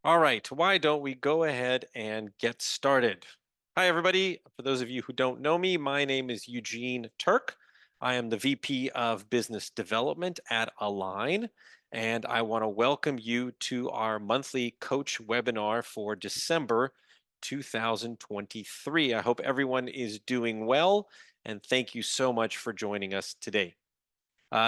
All right, why don't we go ahead and get started? Hi, everybody. For those of you who don't know me, my name is Eugene Turk. I am the VP of Business Development at Align, and I want to welcome you to our monthly coach webinar for December 2023. I hope everyone is doing well, and thank you so much for joining us today.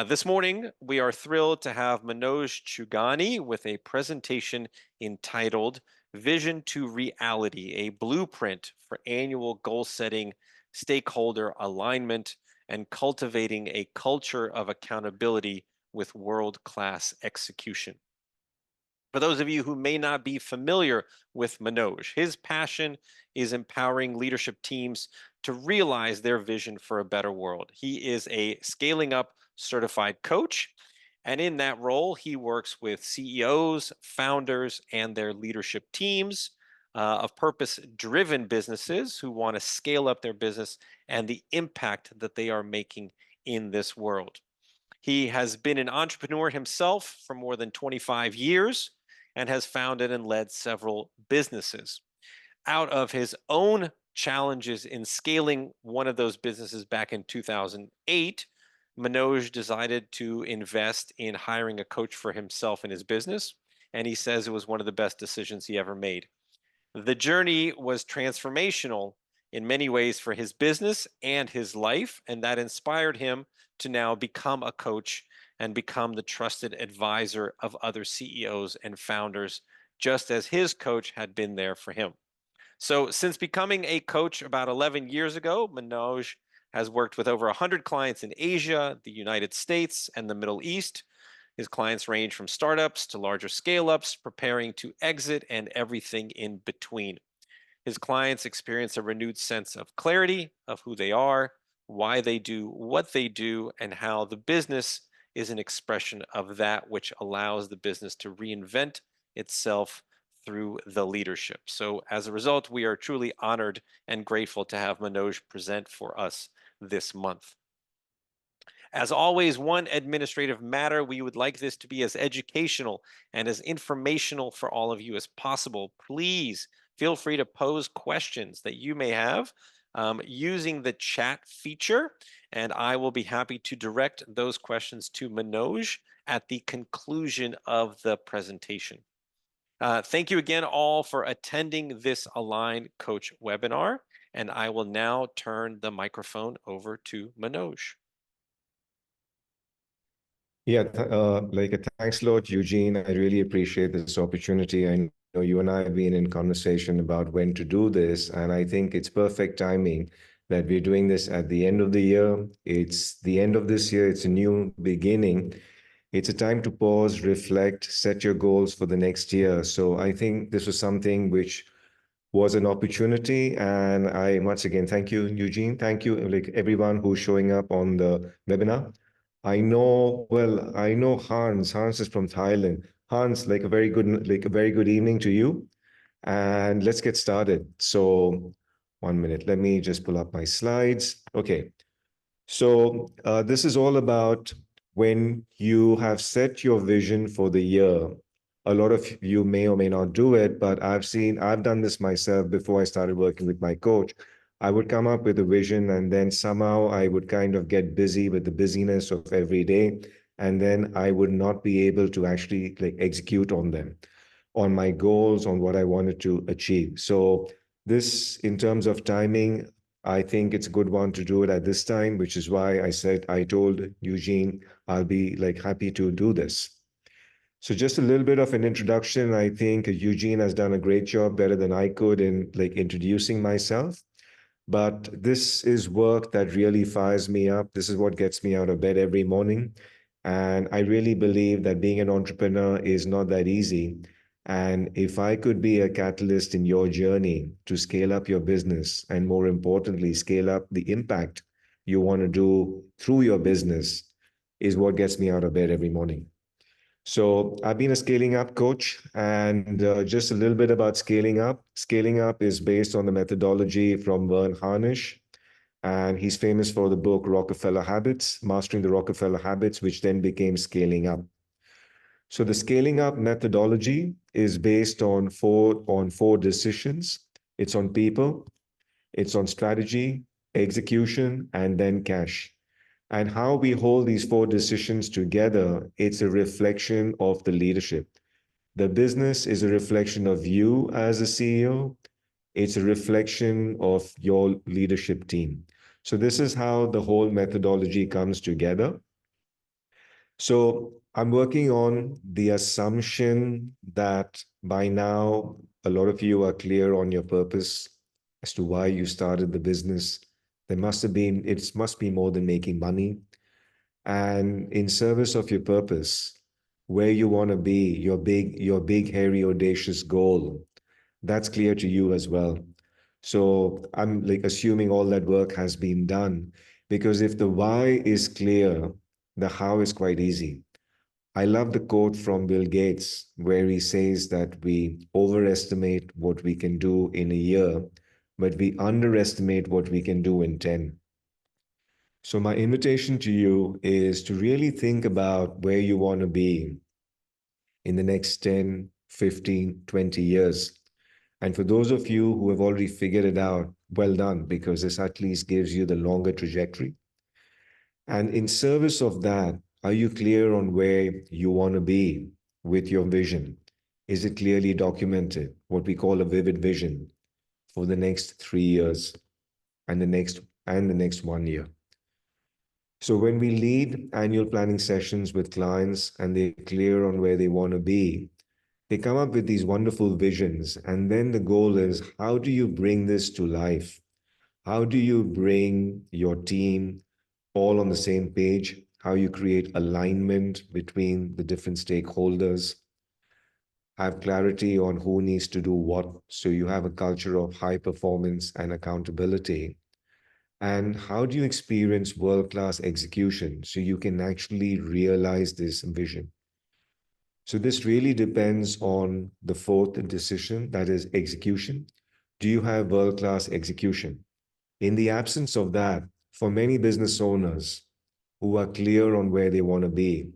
This morning, we are thrilled to have Manoj Chugani with a presentation entitled Vision to Reality, a blueprint for annual goal setting, stakeholder alignment, and cultivating a culture of accountability with world-class execution. For those of you who may not be familiar with Manoj, his passion is empowering leadership teams to realize their vision for a better world. He is a scaling up certified coach, and in that role, he works with CEOs, founders, and their leadership teams of purpose driven businesses who want to scale up their business and the impact that they are making in this world. He has been an entrepreneur himself for more than 25 years and has founded and led several businesses. Out of his own challenges in scaling one of those businesses back in 2008, Manoj decided to invest in hiring a coach for himself in his business. And he says it was one of the best decisions he ever made. The journey was transformational in many ways for his business and his life, and that inspired him to now become a coach and become the trusted advisor of other CEOs and founders, just as his coach had been there for him. So, since becoming a coach about 11 years ago, Manoj has worked with over 100 clients in Asia, the United States, and the Middle East. His clients range from startups to larger scale ups, preparing to exit, and everything in between. His clients experience a renewed sense of clarity of who they are, why they do what they do, and how the business is an expression of that which allows the business to reinvent itself through the leadership. So, as a result, we are truly honored and grateful to have Manoj present for us this month. As always, one administrative matter, we would like this to be as educational and as informational for all of you as possible. Please feel free to pose questions that you may have using the chat feature, and I will be happy to direct those questions to Manoj at the conclusion of the presentation. Thank you again all for attending this Align Coach webinar, and I will now turn the microphone over to Manoj. Yeah, thanks a lot, Eugene. I really appreciate this opportunity. I know you and I have been in conversation about when to do this, and I think it's perfect timing that we're doing this at the end of the year. It's the end of this year, it's a new beginning. It's a time to pause, reflect, set your goals for the next year. So I think this was something which was an opportunity. And I once again thank you, Eugene. Thank you, like everyone who's showing up on the webinar. I know Hans. Hans is from Thailand. Hans, like a very good evening to you. And let's get started. So, 1 minute. Let me just pull up my slides. Okay. So, this is all about when you have set your vision for the year. A lot of you may or may not do it, but I've done this myself before I started working with my coach. I would come up with a vision and then somehow I would kind of get busy with the busyness of every day. And then I would not be able to actually like execute on them, on my goals, on what I wanted to achieve. So this, in terms of timing, I think it's a good one to do it at this time, which is why I told Eugene I'll be like happy to do this. So just a little bit of an introduction. I think Eugene has done a great job, better than I could, in like introducing myself. But this is work that really fires me up. This is what gets me out of bed every morning. And I really believe that being an entrepreneur is not that easy. And if I could be a catalyst in your journey to scale up your business and more importantly, scale up the impact you want to do through your business, is what gets me out of bed every morning. So I've been a scaling up coach, and just a little bit about scaling up. Scaling up is based on the methodology from Vern Harnish, and he's famous for the book Rockefeller Habits, Mastering the Rockefeller Habits, which then became Scaling Up. So the scaling up methodology is based on four decisions. It's on people, it's on strategy, execution, and then cash. And how we hold these four decisions together, it's a reflection of the leadership. The business is a reflection of you as a CEO. It's a reflection of your leadership team. So this is how the whole methodology comes together. So I'm working on the assumption that by now a lot of you are clear on your purpose as to why you started the business. It must be more than making money. And in service of your purpose, where you want to be, your big, hairy, audacious goal, that's clear to you as well. So I'm like assuming all that work has been done because if the why is clear, the how is quite easy. I love the quote from Bill Gates where he says that we overestimate what we can do in a year, but we underestimate what we can do in 10. So, my invitation to you is to really think about where you want to be in the next 10, 15, 20 years. And for those of you who have already figured it out, well done, because this at least gives you the longer trajectory. And in service of that, are you clear on where you want to be with your vision? Is it clearly documented, what we call a vivid vision for the next 3 years and the next 1 year? So when we lead annual planning sessions with clients and they're clear on where they want to be, they come up with these wonderful visions. And then the goal is how do you bring this to life? How do you bring your team all on the same page? How you create alignment between the different stakeholders, have clarity on who needs to do what. So you have a culture of high performance and accountability. And how do you experience world-class execution so you can actually realize this vision? So this really depends on the fourth decision, that is execution. Do you have world-class execution? In the absence of that, for many business owners who are clear on where they want to be,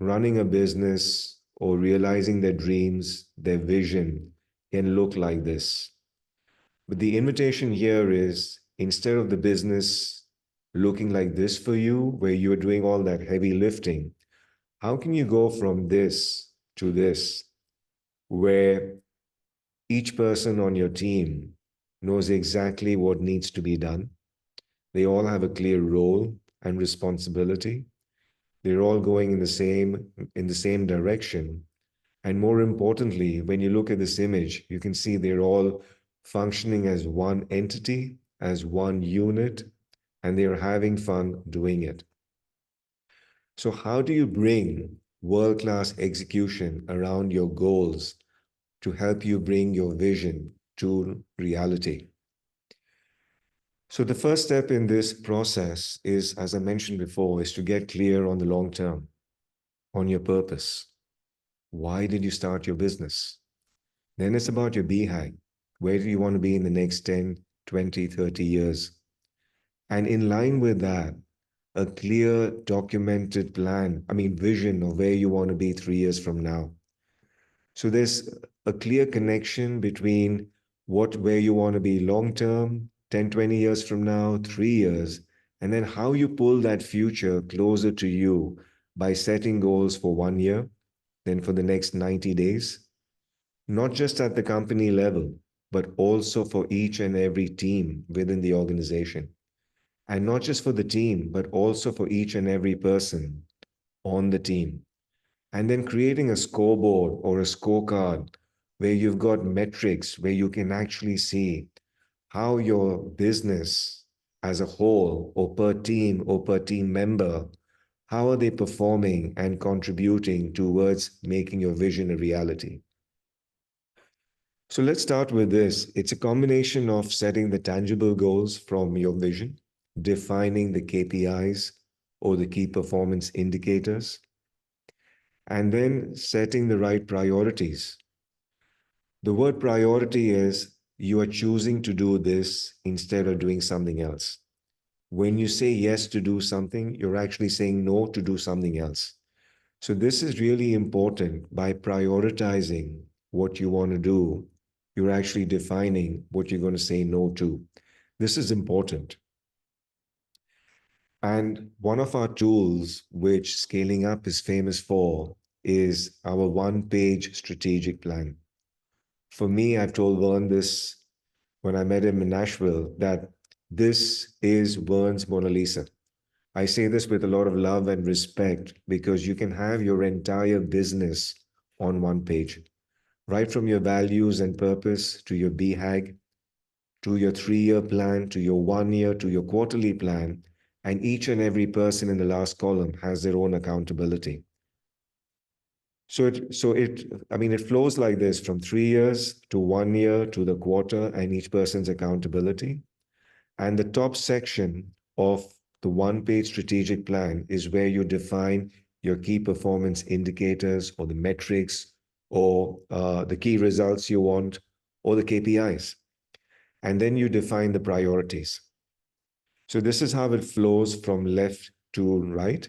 running a business or realizing their dreams, their vision can look like this. But the invitation here is instead of the business looking like this for you, where you're doing all that heavy lifting, how can you go from this to this, where each person on your team knows exactly what needs to be done? They all have a clear role and responsibility. They're all going in the same direction. And more importantly, when you look at this image, you can see they're all functioning as one entity, as one unit, and they're having fun doing it. So, how do you bring world class execution around your goals to help you bring your vision to reality? So, the first step in this process is, as I mentioned before, is to get clear on the long term, on your purpose. Why did you start your business? Then it's about your behind. Where do you want to be in the next 10, 20, 30 years? And in line with that, a clear, documented plan, vision of where you want to be 3 years from now. So there's a clear connection between where you want to be long term, 10, 20 years from now, 3 years, and then how you pull that future closer to you by setting goals for 1 year, then for the next 90 days, not just at the company level, but also for each and every team within the organization. And not just for the team, but also for each and every person on the team. And then creating a scoreboard or a scorecard where you've got metrics where you can actually see how your business as a whole or per team member, how are they performing and contributing towards making your vision a reality? So let's start with this. It's a combination of setting the tangible goals from your vision, defining the KPIs or the key performance indicators, and then setting the right priorities. The word priority is you are choosing to do this instead of doing something else. When you say yes to do something, you're actually saying no to do something else. So this is really important. By prioritizing what you want to do, you're actually defining what you're going to say no to. This is important. And one of our tools, which scaling up is famous for, is our one-page strategic plan. For me, I've told Vern this when I met him in Nashville, that this is Vern's Mona Lisa. I say this with a lot of love and respect because you can have your entire business on one page, right from your values and purpose to your BHAG, to your 3 year plan, to your 1 year, to your quarterly plan. And each and every person in the last column has their own accountability. It flows like this from 3 years to 1 year to the quarter and each person's accountability. And the top section of the one-page strategic plan is where you define your key performance indicators or the metrics or the key results you want or the KPIs. And then you define the priorities. So this is how it flows from left to right.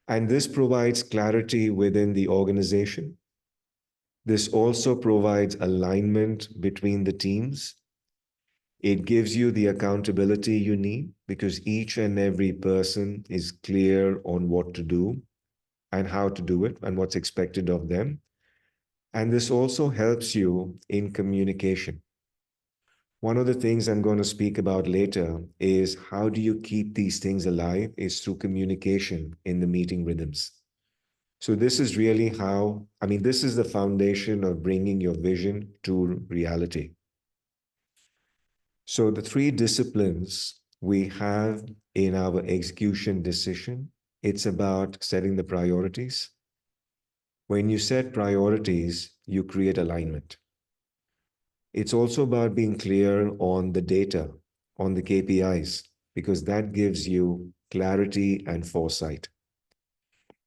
And this provides clarity within the organization. This also provides alignment between the teams. It gives you the accountability you need because each and every person is clear on what to do and how to do it and what's expected of them. And this also helps you in communication. One of the things I'm going to speak about later is how do you keep these things alive is through communication in the meeting rhythms. So this is really this is the foundation of bringing your vision to reality. So the three disciplines we have in our execution decision, it's about setting the priorities. When you set priorities, you create alignment. It's also about being clear on the data, on the KPIs, because that gives you clarity and foresight.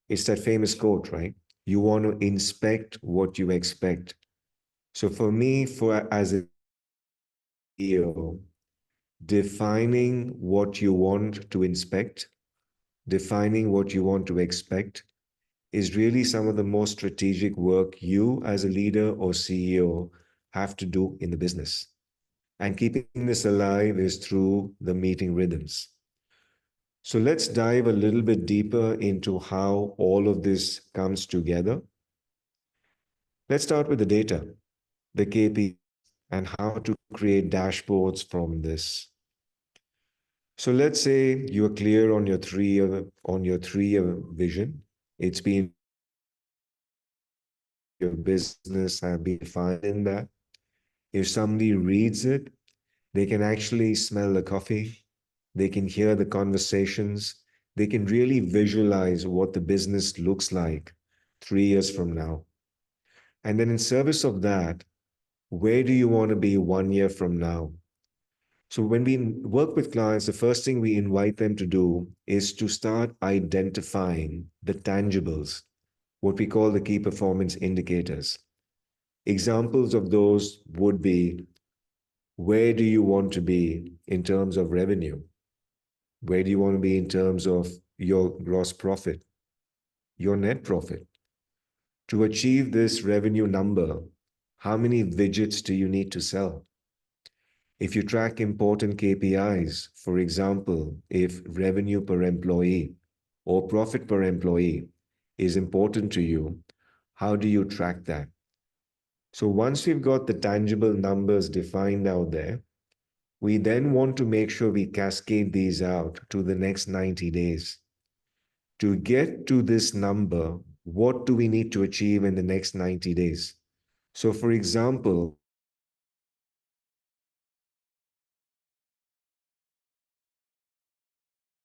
It's that famous quote, right? You want to inspect what you expect. So for me, for as a CEO, defining what you want to inspect, defining what you want to expect is really some of the most strategic work you as a leader or CEO have to do in the business. And keeping this alive is through the meeting rhythms. So let's dive a little bit deeper into how all of this comes together. Let's start with the data, the KPI, and how to create dashboards from this. So let's say you're clear on your 3 year vision. It's been your business have been defined in that. If somebody reads it, they can actually smell the coffee, they can hear the conversations, they can really visualize what the business looks like 3 years from now. And then in service of that, where do you want to be 1 year from now? So when we work with clients, the first thing we invite them to do is to start identifying the tangibles, what we call the key performance indicators. Examples of those would be, where do you want to be in terms of revenue? Where do you want to be in terms of your gross profit, your net profit? To achieve this revenue number, how many widgets do you need to sell? If you track important KPIs, for example, if revenue per employee or profit per employee is important to you, how do you track that? So once we've got the tangible numbers defined out there, we then want to make sure we cascade these out to the next 90 days. To get to this number, what do we need to achieve in the next 90 days? So for example,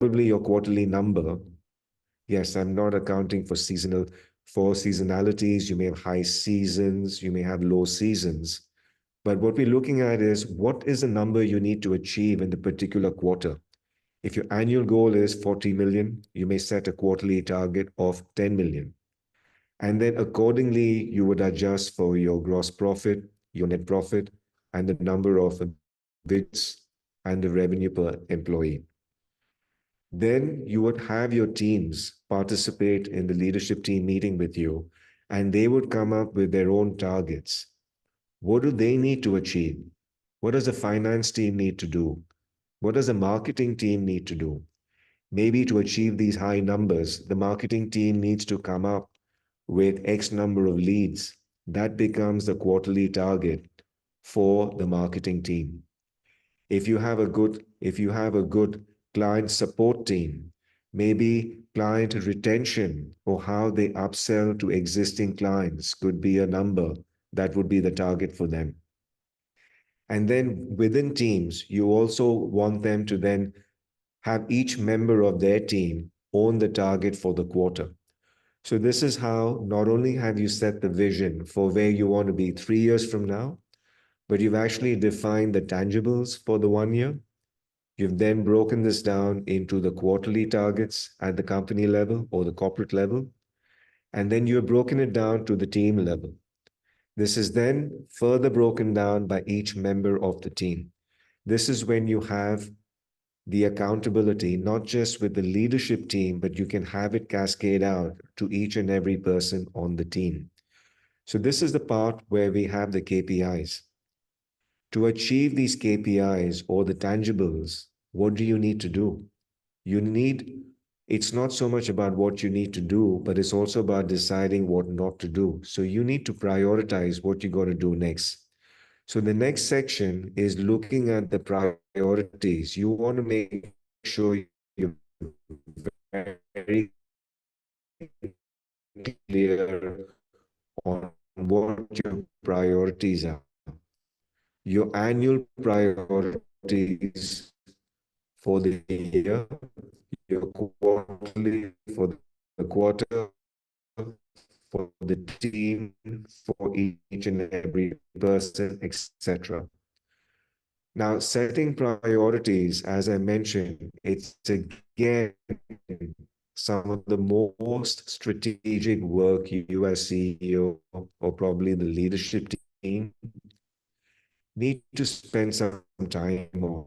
probably your quarterly number. Yes, I'm not accounting for seasonalities. You may have high seasons, you may have low seasons. But what we're looking at is what is the number you need to achieve in the particular quarter? If your annual goal is 40 million, you may set a quarterly target of 10 million. And then accordingly, you would adjust for your gross profit, your net profit, and the number of bits and the revenue per employee. Then you would have your teams participate in the leadership team meeting with you, and they would come up with their own targets. What do they need to achieve? What does the finance team need to do? What does the marketing team need to do? Maybe to achieve these high numbers, the marketing team needs to come up with X number of leads. That becomes the quarterly target for the marketing team. If you have a good client support team, maybe client retention or how they upsell to existing clients could be a number that would be the target for them. And then within teams, you also want them to then have each member of their team own the target for the quarter. So this is how not only have you set the vision for where you want to be 3 years from now, but you've actually defined the tangibles for the 1 year. You've then broken this down into the quarterly targets at the company level or the corporate level, and then you've broken it down to the team level. This is then further broken down by each member of the team. This is when you have the accountability, not just with the leadership team, but you can have it cascade out to each and every person on the team. So, this is the part where we have the KPIs. To achieve these KPIs or the tangibles, what do you need to do? You need, it's not so much about what you need to do, but it's also about deciding what not to do. So, you need to prioritize what you're going to do next. So the next section is looking at the priorities. You want to make sure you're very clear on what your priorities are. Your annual priorities for the year, your quarterly for the quarter, for the team, for each and every person, etc. Now, setting priorities, as I mentioned, it's again some of the most strategic work you as CEO or probably the leadership team need to spend some time on.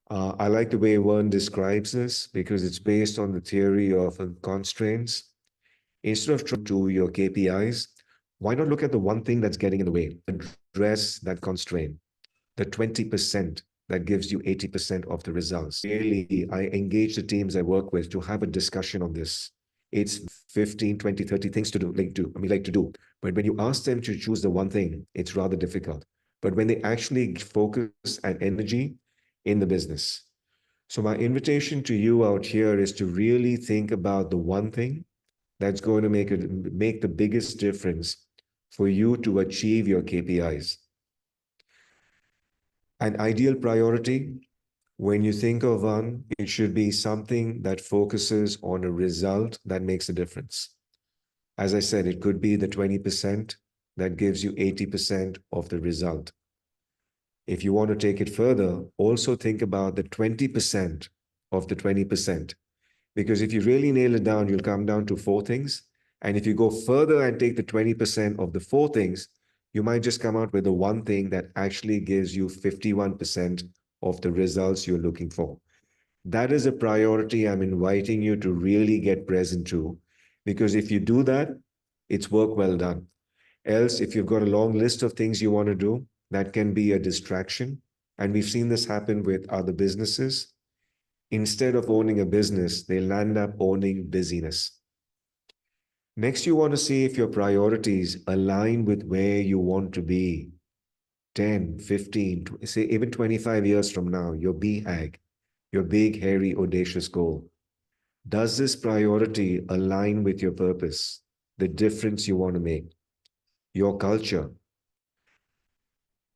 I like the way Vern describes this because it's based on the theory of constraints. Instead of trying to your KPIs, why not look at the one thing that's getting in the way? Address that constraint, the 20% that gives you 80% of the results. Really, I engage the teams I work with to have a discussion on this. It's 15, 20, 30 things to do, like to do. But when you ask them to choose the one thing, it's rather difficult. But when they actually focus and energy in the business. So my invitation to you out here is to really think about the one thing that's going to make the biggest difference for you to achieve your KPIs. An ideal priority, when you think of one, it should be something that focuses on a result that makes a difference. As I said, it could be the 20% that gives you 80% of the result. If you want to take it further, also think about the 20% of the 20%. Because if you really nail it down, you'll come down to four things. And if you go further and take the 20% of the four things, you might just come out with the one thing that actually gives you 51% of the results you're looking for. That is a priority I'm inviting you to really get present to, because if you do that, it's work well done. Else, if you've got a long list of things you want to do, that can be a distraction. And we've seen this happen with other businesses. Instead of owning a business, they'll end up owning busyness. Next, you want to see if your priorities align with where you want to be 10, 15, say even 25 years from now, your BHAG, your big, hairy, audacious goal. Does this priority align with your purpose, the difference you want to make, your culture?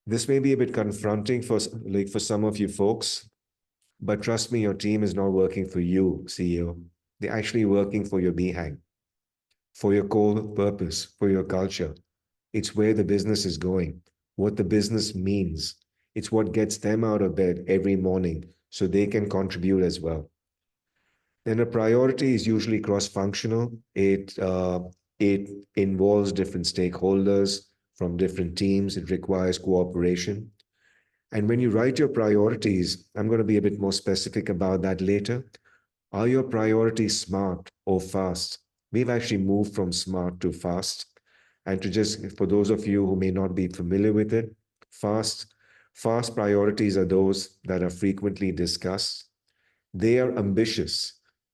This may be a bit confronting for some of you folks, but trust me, your team is not working for you, CEO. They're actually working for your BHAG, for your core purpose, for your culture. It's where the business is going, what the business means. It's what gets them out of bed every morning so they can contribute as well. Then a priority is usually cross-functional. It involves different stakeholders from different teams. It requires cooperation. And when you write your priorities, I'm going to be a bit more specific about that later. Are your priorities smart or fast? We've actually moved from smart to fast. And to just, for those of you who may not be familiar with it, fast, fast priorities are those that are frequently discussed. They are ambitious.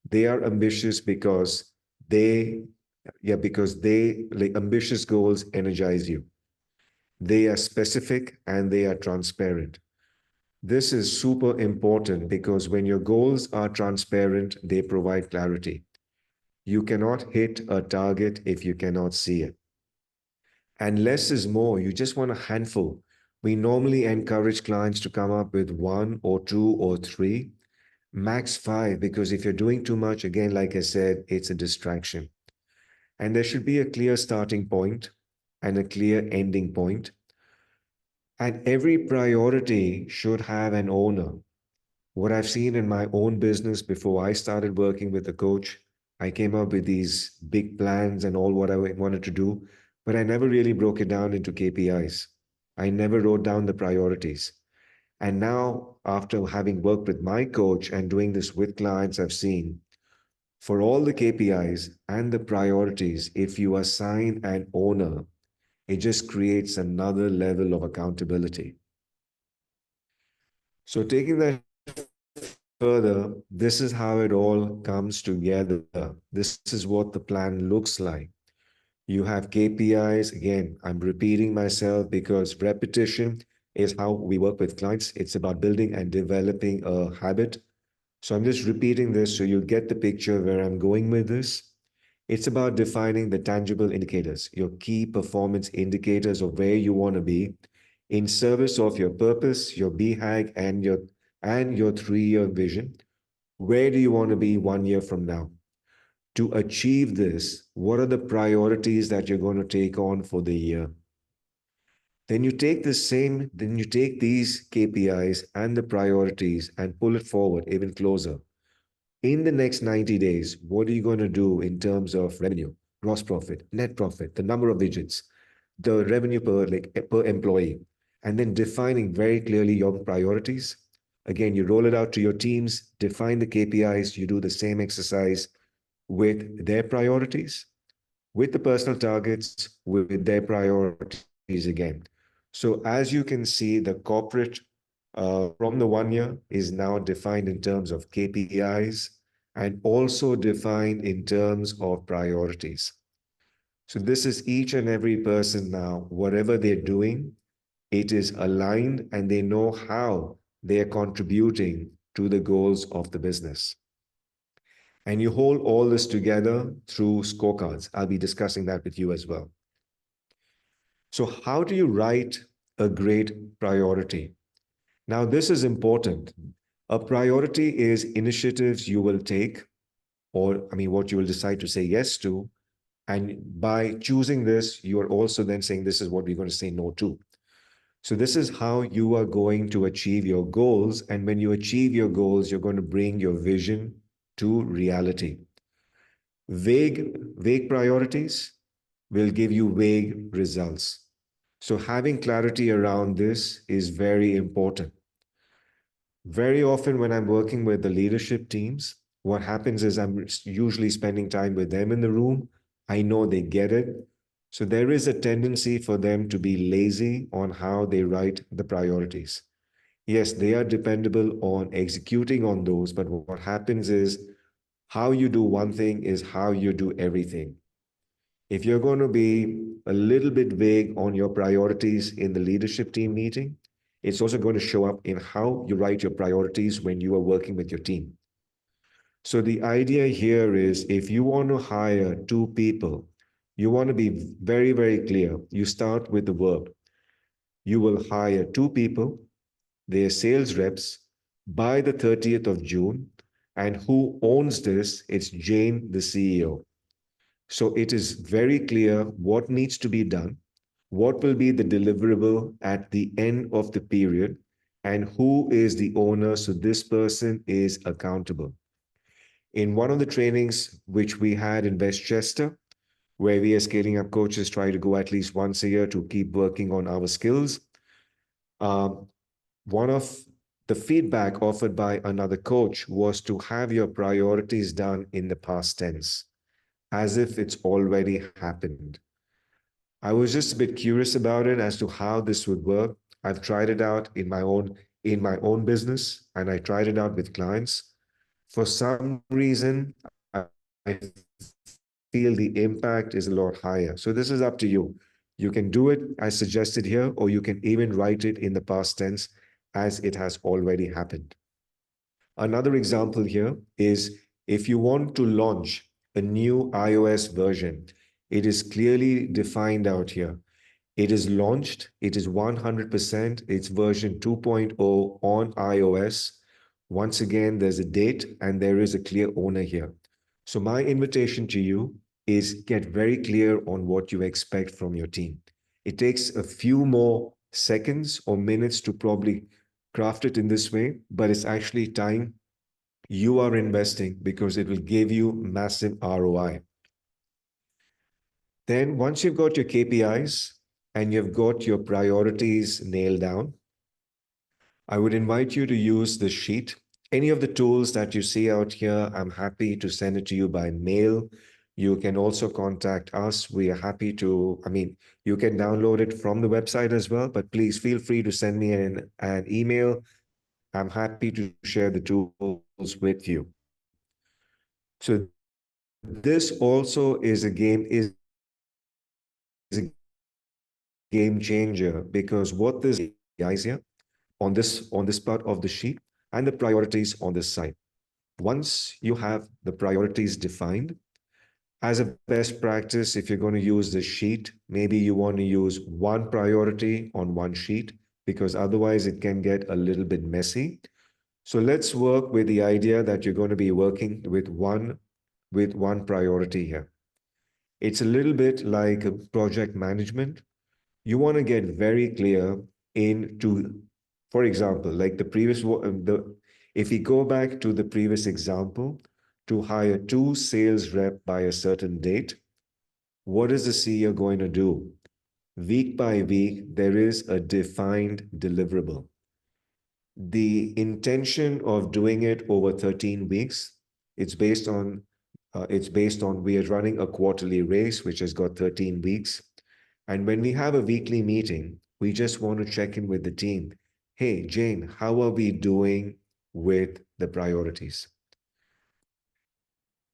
They are ambitious because they, yeah, because they, like ambitious goals energize you. They are specific and they are transparent. This is super important because when your goals are transparent, they provide clarity. You cannot hit a target if you cannot see it. And less is more. You just want a handful. We normally encourage clients to come up with one or two or three, max five, because if you're doing too much, again, like I said, it's a distraction. And there should be a clear starting point and a clear ending point. And every priority should have an owner. What I've seen in my own business before I started working with a coach, I came up with these big plans and all what I wanted to do, but I never really broke it down into KPIs. I never wrote down the priorities. And now, after having worked with my coach and doing this with clients, I've seen for all the KPIs and the priorities, if you assign an owner, it just creates another level of accountability. So, taking that further, this is how it all comes together. This is what the plan looks like. You have KPIs. Again, I'm repeating myself because repetition is how we work with clients. It's about building and developing a habit. So I'm just repeating this so you get the picture where I'm going with this. It's about defining the tangible indicators, your key performance indicators of where you want to be in service of your purpose, your BHAG, and your 3-year vision. Where do you want to be 1 year from now? To achieve this, what are the priorities that you're going to take on for the year? Then you take these KPIs and the priorities and pull it forward even closer. In the next 90 days, what are you going to do in terms of revenue, gross profit, net profit, the number of digits, the revenue per employee, and then defining very clearly your priorities. Again, you roll it out to your teams, define the KPIs, you do the same exercise with their priorities, with the personal targets, with their priorities again. So as you can see, the corporate from the 1 year is now defined in terms of KPIs and also defined in terms of priorities. So this is each and every person now, whatever they're doing, it is aligned and they know how they are contributing to the goals of the business. And you hold all this together through scorecards. I'll be discussing that with you as well. So, how do you write a great priority? Now, this is important. A priority is initiatives you will take, or I mean, what you will decide to say yes to. And by choosing this, you are also then saying this is what we're going to say no to. So, this is how you are going to achieve your goals. And when you achieve your goals, you're going to bring your vision to reality. Vague priorities will give you vague results. So having clarity around this is very important. Very often when I'm working with the leadership teams, what happens is I'm usually spending time with them in the room. I know they get it. So there is a tendency for them to be lazy on how they write the priorities. Yes, they are dependable on executing on those, but what happens is how you do one thing is how you do everything. If you're going to be a little bit vague on your priorities in the leadership team meeting, it's also going to show up in how you write your priorities when you are working with your team. So the idea here is if you want to hire two people, you want to be very, very clear. You start with the verb. You will hire two people, their sales reps, by the 30th of June. And who owns this? It's Jane, the CEO. So it is very clear what needs to be done, what will be the deliverable at the end of the period, and who is the owner. So this person is accountable. In one of the trainings which we had in Westchester, where we are scaling up coaches, try to go at least once a year to keep working on our skills. Um, one of the feedback offered by another coach was to have your priorities done in the past tense, as if it's already happened. I was just a bit curious about it as to how this would work. I've tried it out in my own business, and I tried it out with clients. For some reason, I feel the impact is a lot higher. So this is up to you. You can do it as suggested here, or you can even write it in the past tense as it has already happened. Another example here is if you want to launch a new iOS version, it is clearly defined out here. It is launched, it is 100%, it's version 2.0 on iOS. Once again, there's a date and there is a clear owner here. So, my invitation to you is get very clear on what you expect from your team. It takes a few more seconds or minutes to probably craft it in this way, but it's actually time you are investing because it will give you massive ROI. Then, once you've got your KPIs and you've got your priorities nailed down, I would invite you to use the sheet. Any of the tools that you see out here, I'm happy to send it to you by mail. You can also contact us. We are happy to, you can download it from the website as well, but please feel free to send me an email. I'm happy to share the tools with you. So this also is a game changer because what this guys here on this part of the sheet and the priorities on this side. Once you have the priorities defined, as a best practice, if you're going to use the sheet, maybe you want to use one priority on one sheet because otherwise it can get a little bit messy. So let's work with the idea that you're going to be working with one priority here. It's a little bit like project management. You want to get very clear into, for example, like if we go back to the previous example, to hire two sales rep by a certain date, what is the CEO going to do? Week by week, there is a defined deliverable. The intention of doing it over 13 weeks, it's based on we are running a quarterly race, which has got 13 weeks. And when we have a weekly meeting, we just want to check in with the team. Hey, Jane, how are we doing with the priorities?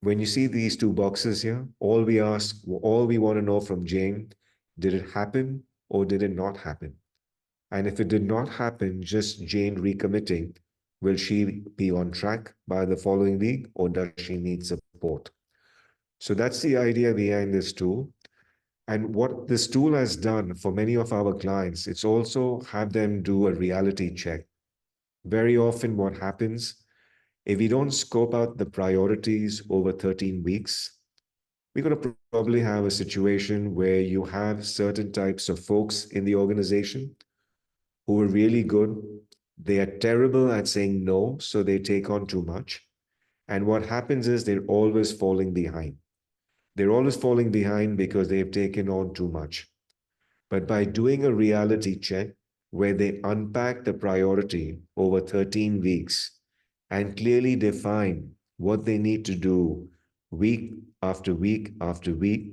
When you see these two boxes here, all we want to know from Jane, did it happen or did it not happen? And if it did not happen, just Jane recommitting, will she be on track by the following week or does she need support? So that's the idea behind this tool. And what this tool has done for many of our clients, it's also have them do a reality check. Very often, what happens if we don't scope out the priorities over 13 weeks, we're going to probably have a situation where you have certain types of folks in the organization who are really good. They are terrible at saying no, so they take on too much. And what happens is they're always falling behind. They're always falling behind because they've taken on too much. But by doing a reality check where they unpack the priority over 13 weeks and clearly define what they need to do week after week after week,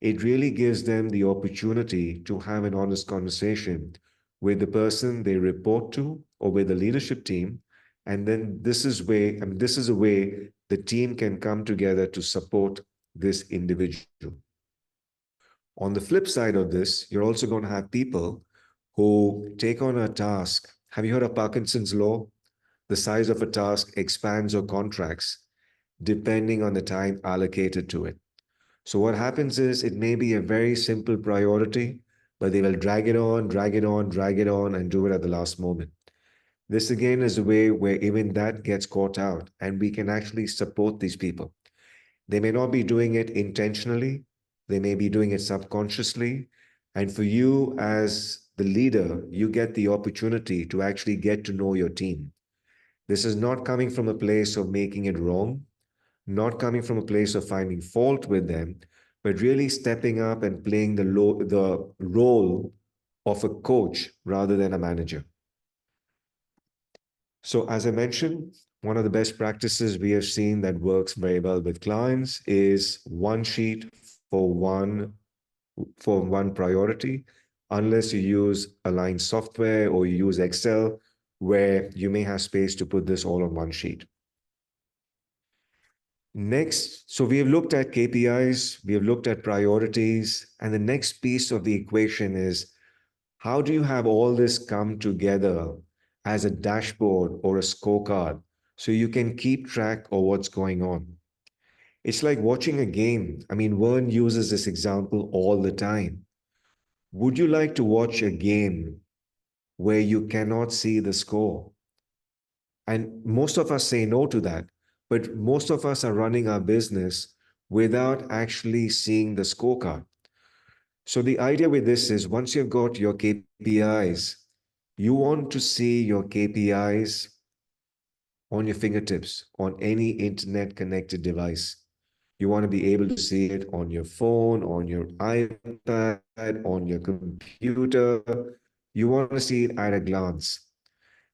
it really gives them the opportunity to have an honest conversation with the person they report to or with the leadership team. And then this is a way the team can come together to support this individual. On the flip side of this, you're also going to have people who take on a task. Have you heard of Parkinson's law? The size of a task expands or contracts depending on the time allocated to it. So what happens is it may be a very simple priority, but they will drag it on, drag it on, drag it on, and do it at the last moment. This again is a way where even that gets caught out, and we can actually support these people. They may not be doing it intentionally, they may be doing it subconsciously. And for you as the leader, you get the opportunity to actually get to know your team. This is not coming from a place of making it wrong, not coming from a place of finding fault with them, but really stepping up and playing the role of a coach rather than a manager. So, as I mentioned, one of the best practices we have seen that works very well with clients is one sheet for one priority, unless you use aligned software or you use Excel, where you may have space to put this all on one sheet. Next, so we have looked at KPIs, we have looked at priorities, and the next piece of the equation is how do you have all this come together as a dashboard or a scorecard so you can keep track of what's going on? It's like watching a game. I mean, Vern uses this example all the time. Would you like to watch a game where you cannot see the score? And most of us say no to that. But most of us are running our business without actually seeing the scorecard. So the idea with this is once you've got your KPIs, you want to see your KPIs on your fingertips, on any internet connected device. You want to be able to see it on your phone, on your iPad, on your computer. You want to see it at a glance.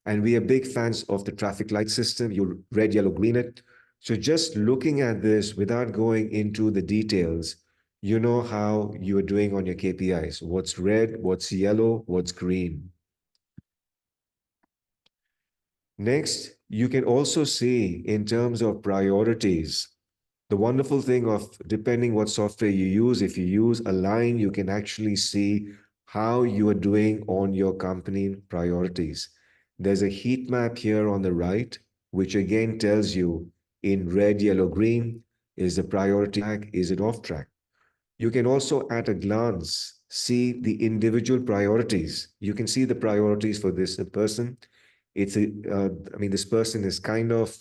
And we are big fans of the traffic light system. You red, yellow, green it. So just looking at this without going into the details, you know how you are doing on your KPIs. What's red, what's yellow, what's green. Next, you can also see in terms of priorities. The wonderful thing of depending what software you use, if you use Align, you can actually see how you are doing on your company priorities. There's a heat map here on the right, which again tells you in red, yellow, green, is the priority track, is it off track? You can also at a glance see the individual priorities. You can see the priorities for this person. I mean, this person is kind of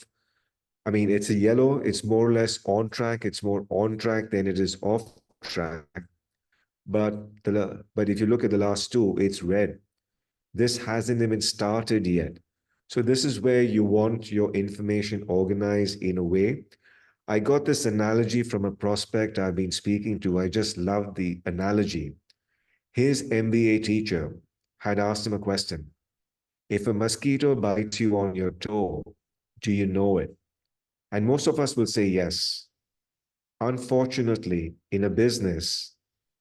I mean, it's a yellow, it's more or less on track, it's more on track than it is off track. But if you look at the last two, it's red. This hasn't even started yet. So this is where you want your information organized in a way. I got this analogy from a prospect I've been speaking to. I just love the analogy. His MBA teacher had asked him a question. If a mosquito bites you on your toe, do you know it? And most of us will say yes. Unfortunately, in a business,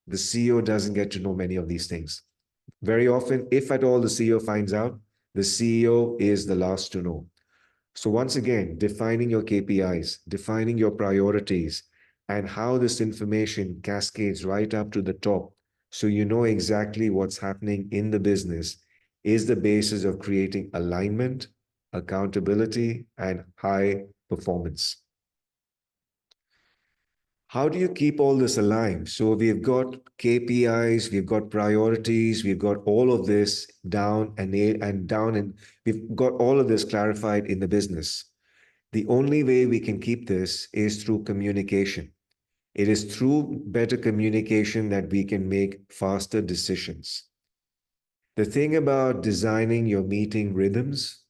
the CEO doesn't get to know many of these things. Very often, if at all the CEO finds out, the CEO is the last to know. So, once again, defining your KPIs, defining your priorities, and how this information cascades right up to the top so you know exactly what's happening in the business is the basis of creating alignment, accountability, and high performance. How do you keep all this aligned? So we've got KPIs, we've got priorities, we've got all of this down and we've got all of this clarified in the business. The only way we can keep this is through communication. It is through better communication that we can make faster decisions. The thing about designing your meeting rhythms,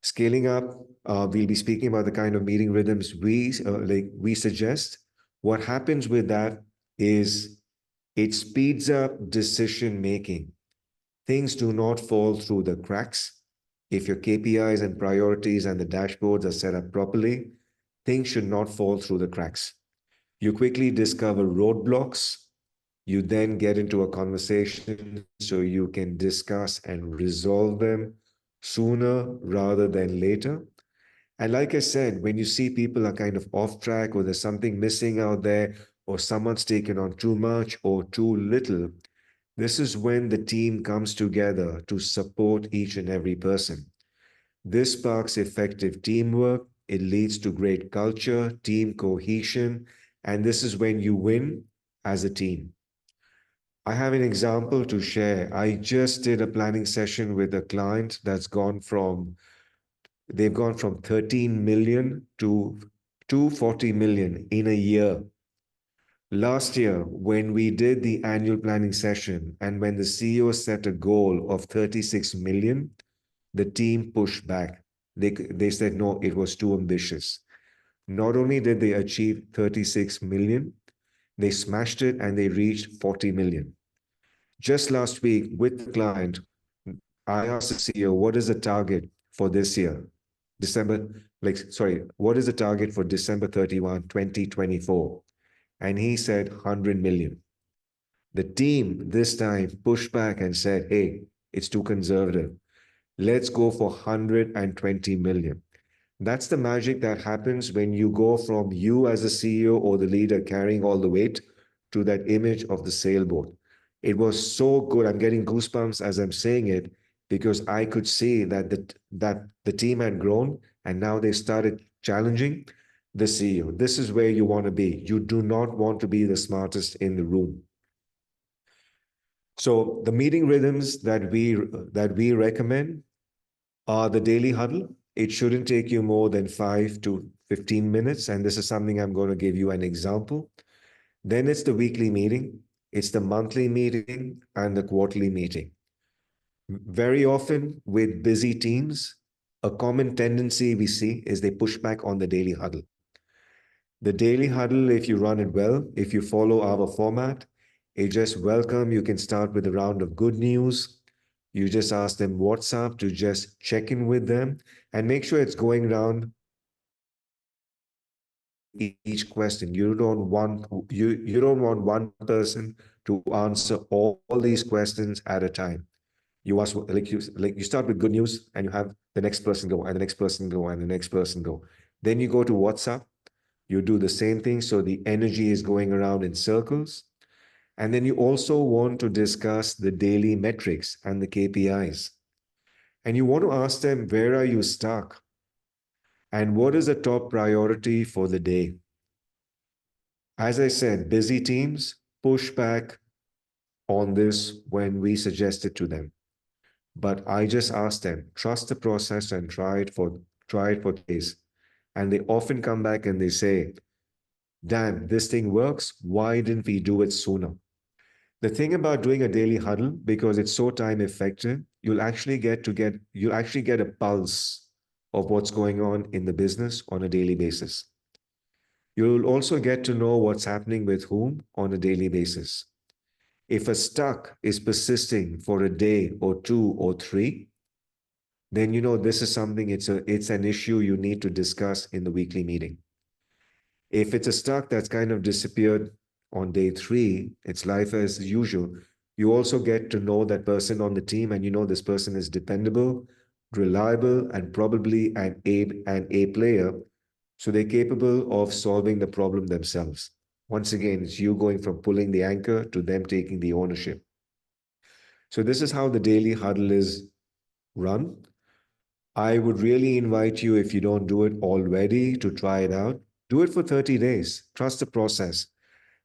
scaling up, we'll be speaking about the kind of meeting rhythms we suggest. What happens with that is it speeds up decision making. Things do not fall through the cracks. If your KPIs and priorities and the dashboards are set up properly, things should not fall through the cracks. You quickly discover roadblocks. You then get into a conversation so you can discuss and resolve them sooner rather than later. And like I said, when you see people are kind of off track or there's something missing out there or someone's taken on too much or too little, this is when the team comes together to support each and every person. This sparks effective teamwork. It leads to great culture, team cohesion, and this is when you win as a team. I have an example to share. I just did a planning session with a client they've gone from 13 million to 240 million in a year. Last year, when we did the annual planning session and when the CEO set a goal of 36 million, the team pushed back. They said, no, it was too ambitious. Not only did they achieve 36 million, they smashed it and they reached 40 million. Just last week with the client, I asked the CEO, what is the target for this year? What is the target for December 31, 2024? And he said 100 million. The team this time pushed back and said, hey, it's too conservative. Let's go for 120 million. That's the magic that happens when you go from you as the CEO or the leader carrying all the weight to that image of the sailboat. It was so good. I'm getting goosebumps as I'm saying it because I could see that the team had grown and now they started challenging the CEO. This is where you want to be. You do not want to be the smartest in the room. So the meeting rhythms that we recommend are the daily huddle. It shouldn't take you more than 5 to 15 minutes. And this is something I'm going to give you an example. Then it's the weekly meeting, it's the monthly meeting, and the quarterly meeting. Very often with busy teams, a common tendency we see is they push back on the daily huddle. The daily huddle, if you run it well, if you follow our format, it just welcome. You can start with a round of good news. You just ask them what's up to just check in with them and make sure it's going around each question. You don't want one person to answer all these questions at a time. You ask like you start with good news and you have the next person go and the next person go and the next person go. Then you go to WhatsApp. You do the same thing. So the energy is going around in circles. And then you also want to discuss the daily metrics and the KPIs. And you want to ask them, where are you stuck? And what is the top priority for the day? As I said, busy teams push back on this when we suggest it to them. But I just ask them, trust the process and try it for days. And they often come back and they say, Dan, this thing works. Why didn't we do it sooner? The thing about doing a daily huddle, because it's so time effective, you'll actually get a pulse of what's going on in the business on a daily basis. You'll also get to know what's happening with whom on a daily basis. If a stuck is persisting for a day or two or three, then you know this is something it's an issue you need to discuss in the weekly meeting. If it's a stock that's kind of disappeared on day three, it's life as usual. You also get to know that person on the team, and you know this person is dependable, reliable, and probably an A player. So they're capable of solving the problem themselves. Once again, it's you going from pulling the anchor to them taking the ownership. So this is how the daily huddle is run. I would really invite you, if you don't do it already, to try it out. Do it for 30 days. Trust the process.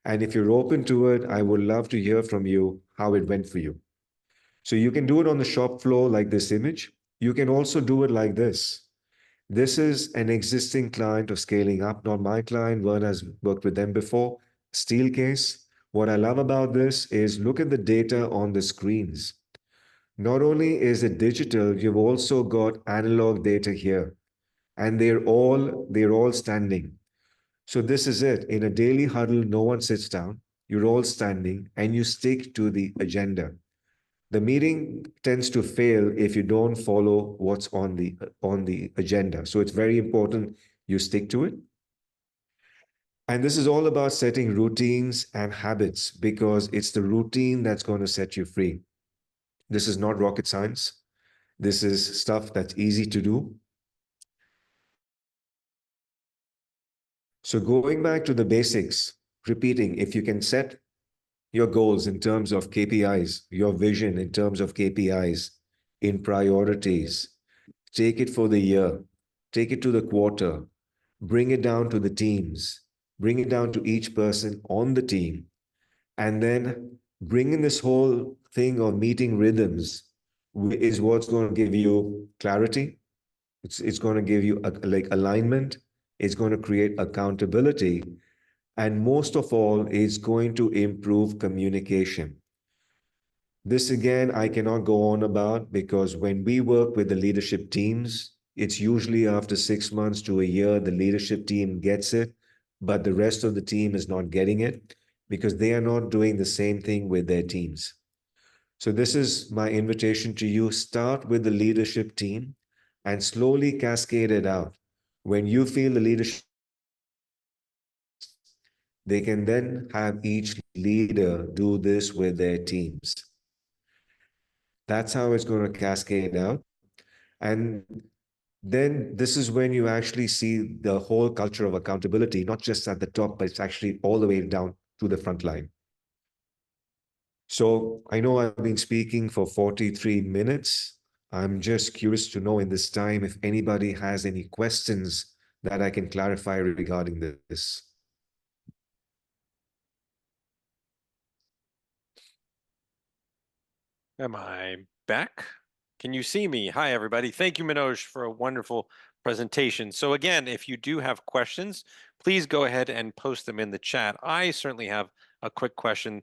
And if you're open to it, I would love to hear from you how it went for you. So you can do it on the shop floor like this image. You can also do it like this. This is an existing client of scaling up, not my client. Vern has worked with them before. Steelcase. What I love about this is look at the data on the screens. Not only is it digital, you've also got analog data here, and they're all standing. So this is it. In a daily huddle, no one sits down. You're all standing and you stick to the agenda. The meeting tends to fail if you don't follow what's on the agenda. So it's very important you stick to it. And this is all about setting routines and habits because it's the routine that's going to set you free. This is not rocket science. This is stuff that's easy to do. So going back to the basics, repeating, if you can set your goals in terms of KPIs, your vision in terms of KPIs, in priorities, take it for the year, take it to the quarter, bring it down to the teams, bring it down to each person on the team, and then bring in this whole thing of meeting rhythms is what's going to give you clarity. It's going to give you like alignment. It's going to create accountability. And most of all, it's going to improve communication. This again, I cannot go on about because when we work with the leadership teams, it's usually after 6 months to a year, the leadership team gets it, but the rest of the team is not getting it because they are not doing the same thing with their teams. So this is my invitation to you. Start with the leadership team. and slowly cascade it out. When you feel the leadership they can then have each leader do this with their teams. That's how it's going to cascade out. And then this is when you actually see the whole culture of accountability, not just at the top, but it's actually all the way down to the front line. So I know I've been speaking for 43 minutes. I'm just curious to know in this time if anybody has any questions that I can clarify regarding this. Am I back? Can you see me? Hi, everybody. Thank you, Manoj, for a wonderful presentation. So again, if you do have questions, please go ahead and post them in the chat. I certainly have a quick question.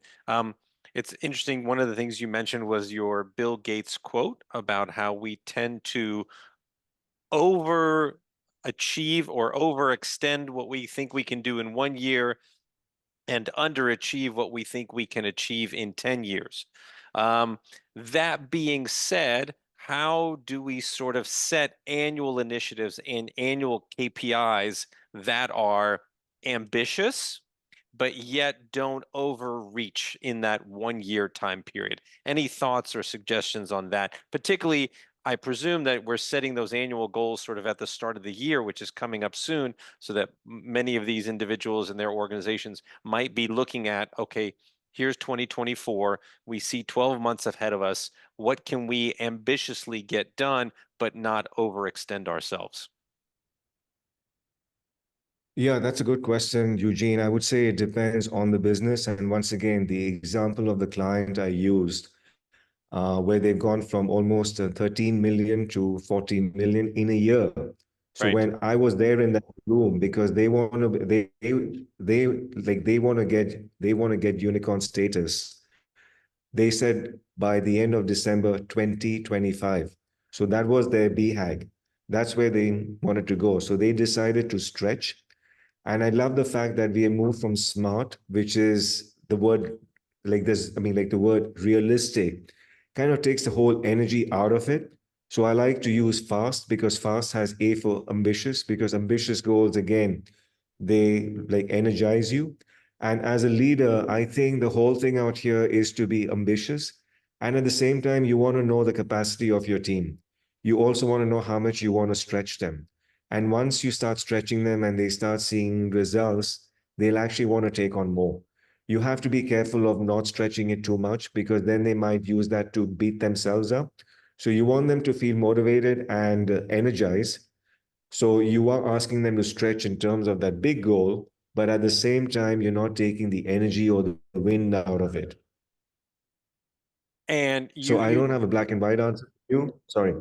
It's interesting. One of the things you mentioned was your Bill Gates quote about how we tend to overachieve or overextend what we think we can do in 1 year and underachieve what we think we can achieve in 10 years. Um, that being said, how do we sort of set annual initiatives and annual KPIs that are ambitious, but yet don't overreach in that 1 year time period? Any thoughts or suggestions on that? Particularly, I presume that we're setting those annual goals sort of at the start of the year, which is coming up soon, so that many of these individuals and their organizations might be looking at, okay, here's 2024. We see 12 months ahead of us. What can we ambitiously get done, but not overextend ourselves? Yeah, that's a good question, Eugene. I would say it depends on the business. And once again, the example of the client I used, where they've gone from almost 13 million to 14 million in a year. So Right. when I was there in that room, because they want to, they like they want to get unicorn status. They said by the end of December 2025. So that was their BHAG. That's where they wanted to go. So they decided to stretch, and I love the fact that we have moved from smart, which is the word like this, I mean, like the word realistic, kind of takes the whole energy out of it. So I like to use fast because fast has A for ambitious, because ambitious goals, again, they like energize you. And as a leader, I think the whole thing out here is to be ambitious. And at the same time, you want to know the capacity of your team. You also want to know how much you want to stretch them. And once you start stretching them and they start seeing results, they'll actually want to take on more. You have to be careful of not stretching it too much because then they might use that to beat themselves up. So you want them to feel motivated and energized. So you are asking them to stretch in terms of that big goal, but at the same time, you're not taking the energy or the wind out of it. And So I you don't have a black and white answer for you. Sorry.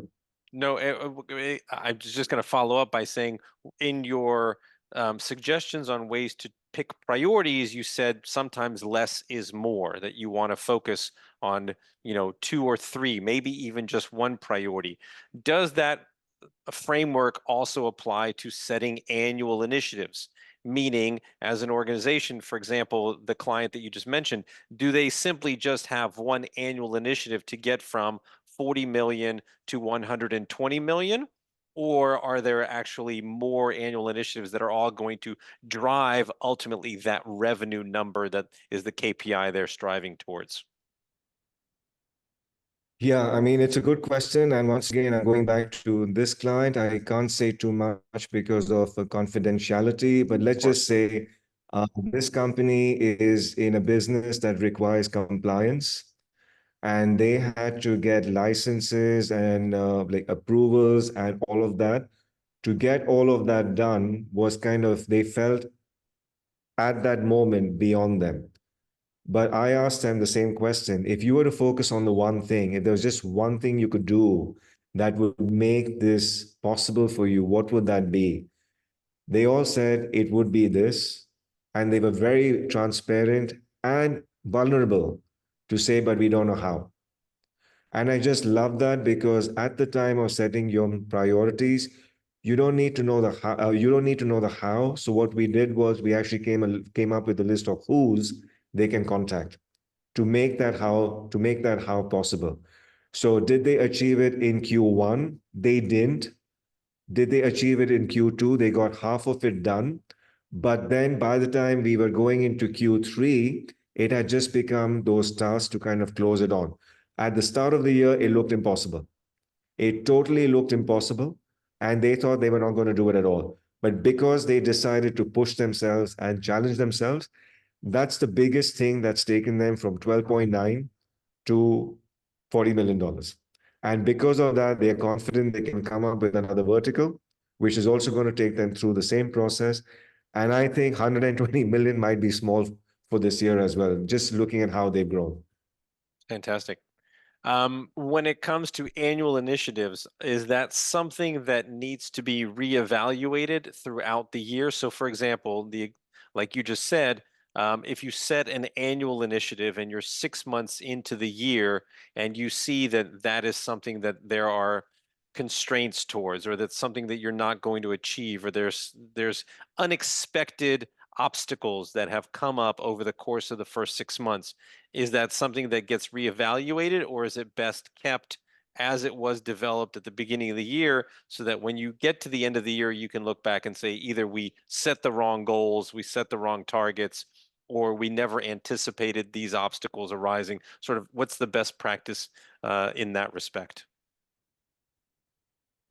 no, I was just going to follow up by saying in your suggestions on ways to pick priorities, you said sometimes less is more, that you want to focus on, two or three, maybe even just one priority. Does that framework also apply to setting annual initiatives? Meaning, as an organization, for example, the client that you just mentioned, do they simply just have one annual initiative to get from 40 million to 120 million? Or are there actually more annual initiatives that are all going to drive ultimately that revenue number that is the KPI they're striving towards? Yeah, I mean, it's a good question. And once again, I'm going back to this client. I can't say too much because of confidentiality, but Of let's just course. say this company is in a business that requires compliance, and they had to get licenses and like approvals and all of that. To get all of that done was kind of, they felt at that moment beyond them. But I asked them the same question. If you were to focus on the one thing, if there was just one thing you could do that would make this possible for you, what would that be? They all said it would be this. And they were very transparent and vulnerable to say, but we don't know how. And I just love that because at the time of setting your priorities, you don't need to know the how. You don't need to know the how. So what we did was we actually came up with a list of who's they can contact to make that how possible. So did they achieve it in Q1? They didn't. Did they achieve it in Q2? They got half of it done. But then by the time we were going into Q3, it had just become those tasks to kind of close it on. At the start of the year, it looked impossible. It totally looked impossible. And they thought they were not going to do it at all. But because they decided to push themselves and challenge themselves, that's the biggest thing that's taken them from 12.9 to $40 million. And because of that, they are confident they can come up with another vertical, which is also going to take them through the same process. And I think 120 million might be small for this year as well, just looking at how they've grown. Fantastic. When it comes to annual initiatives, is that something that needs to be reevaluated throughout the year? So, for example, like you just said, if you set an annual initiative and you're 6 months into the year and you see that that is something that there are constraints towards, or that's something that you're not going to achieve, or there's unexpected obstacles that have come up over the course of the first 6 months, is that something that gets reevaluated, or is it best kept as it was developed at the beginning of the year so that when you get to the end of the year, you can look back and say either we set the wrong goals, we set the wrong targets, or we never anticipated these obstacles arising? Sort of what's the best practice in that respect?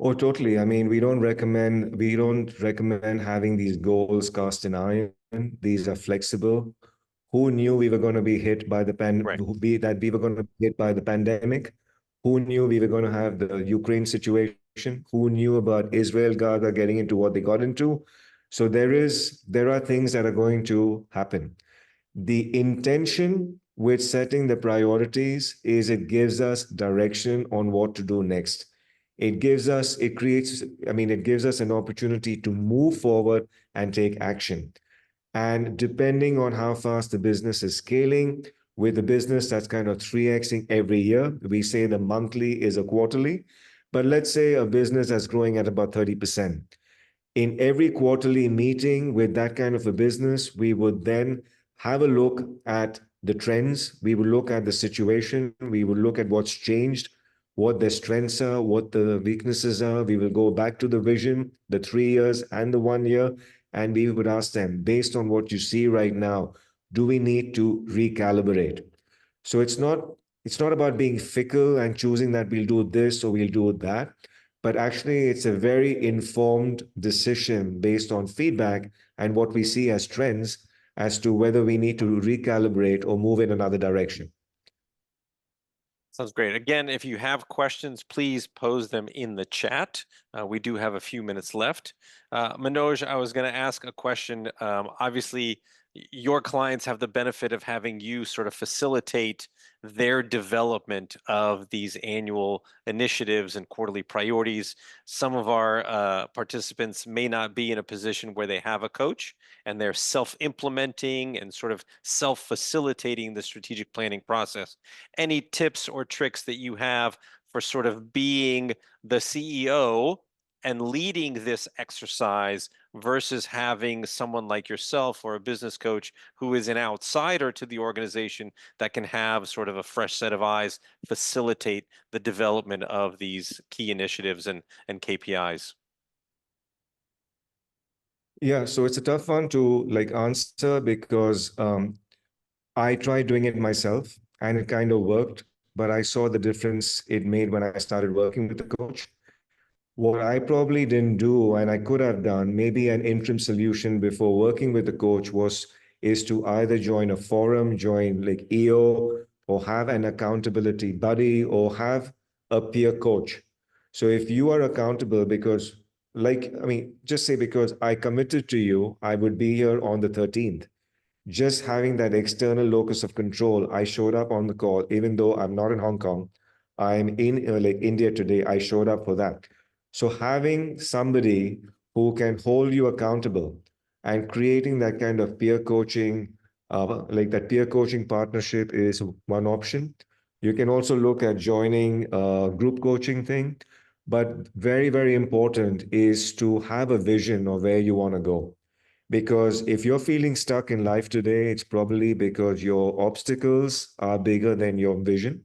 Oh, totally. I mean, we don't recommend having these goals cast in iron. These are flexible. Who knew we were going to be hit by the Right. that we were going to be hit by the pandemic? Who knew we were going to have the Ukraine situation? Who knew about Israel, Gaza getting into what they got into? So there are things that are going to happen. The intention with setting the priorities is it gives us direction on what to do next. It gives us an opportunity to move forward and take action. And depending on how fast the business is scaling, with a business that's kind of 3xing every year, we say the monthly is a quarterly. But let's say a business that's growing at about 30%. In every quarterly meeting with that kind of a business, we would then have a look at the trends. We will look at the situation. We will look at what's changed, what their strengths are, what the weaknesses are. We will go back to the vision, the 3 years and the 1 year, and we would ask them, based on what you see right now, do we need to recalibrate? So it's not about being fickle and choosing that we'll do this or we'll do that, but actually it's a very informed decision based on feedback and what we see as trends as to whether we need to recalibrate or move in another direction. Sounds great. Again, if you have questions, please pose them in the chat. We do have a few minutes left. Manoj, I was going to ask a question. Obviously, your clients have the benefit of having you sort of facilitate their development of these annual initiatives and quarterly priorities. Some of our participants may not be in a position where they have a coach and they're self-implementing and sort of self-facilitating the strategic planning process. Any tips or tricks that you have for sort of being the CEO and leading this exercise versus having someone like yourself or a business coach who is an outsider to the organization that can have sort of a fresh set of eyes facilitate the development of these key initiatives and KPIs? Yeah, so it's a tough one to like answer because I tried doing it myself and it kind of worked, but I saw the difference it made when I started working with the coach. What I probably didn't do, and I could have done, maybe an interim solution before working with the coach is to either join a forum, join like EO, or have an accountability buddy, or have a peer coach. So if you are accountable because, just say because I committed to you, I would be here on the 13th. Just having that external locus of control, I showed up on the call, even though I'm not in Hong Kong. I'm in like India today. I showed up for that. So having somebody who can hold you accountable and creating that kind of peer coaching, like that peer coaching partnership is one option. You can also look at joining a group coaching thing, but very, very important is to have a vision of where you want to go. Because if you're feeling stuck in life today, it's probably because your obstacles are bigger than your vision.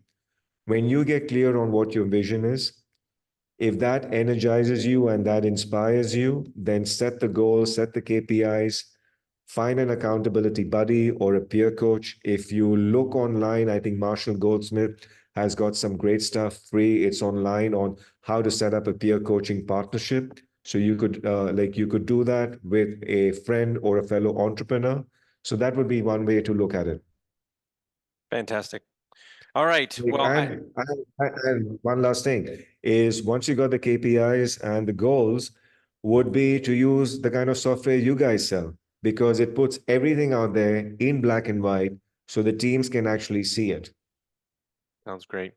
When you get clear on what your vision is, If that energizes you and that inspires you, then set the goals, set the KPIs, find an accountability buddy or a peer coach. If you look online, I think Marshall Goldsmith has got some great stuff free. It's online on how to set up a peer coaching partnership. So you could do that with a friend or a fellow entrepreneur. So that would be one way to look at it. Fantastic. All right. Like, Well, and one last thing is once you got the KPIs and the goals, would be to use the kind of software you guys sell because it puts everything out there in black and white so the teams can actually see it. sounds great.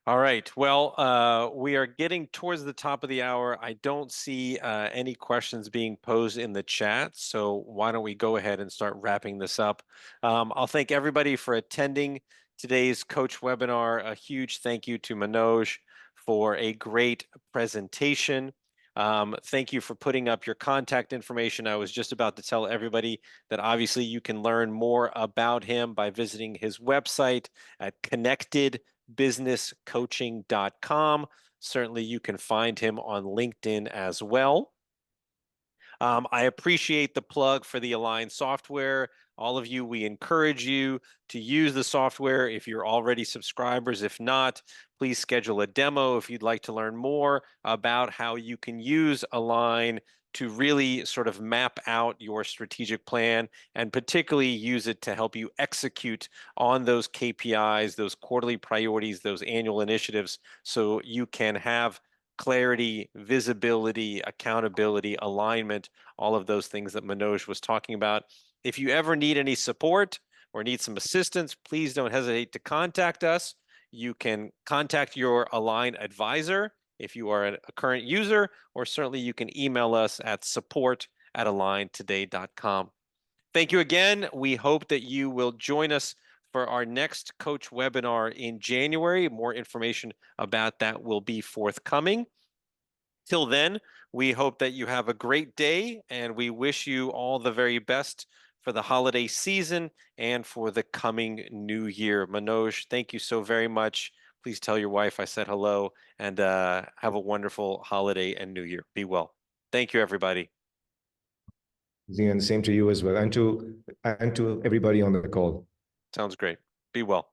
All right. Well, we are getting towards the top of the hour. I don't see any questions being posed in the chat. So why don't we go ahead and start wrapping this up? I'll thank everybody for attending today's coach webinar. A huge thank you to Manoj for a great presentation. Thank you for putting up your contact information. I was just about to tell everybody that obviously you can learn more about him by visiting his website at connectedbusinesscoaching.com. Certainly, you can find him on LinkedIn as well. I appreciate the plug for the Align software. All of you, we encourage you to use the software if you're already subscribers. If not, please schedule a demo if you'd like to learn more about how you can use Align to really sort of map out your strategic plan and particularly use it to help you execute on those KPIs, those quarterly priorities, those annual initiatives, so you can have clarity, visibility, accountability, alignment, all of those things that Manoj was talking about. If you ever need any support or need some assistance, please don't hesitate to contact us. You can contact your Align advisor if you are a current user, or certainly you can email us at support@aligntoday.com. Thank you again. We hope that you will join us for our next coach webinar in January. More information about that will be forthcoming. Till then, we hope that you have a great day and we wish you all the very best for the holiday season and for the coming new year. Manoj, thank you so very much. Please tell your wife I said hello and have a wonderful holiday and new year. Be well. Thank you, everybody. And same to you as well, and to everybody on the call. Sounds great. Be well.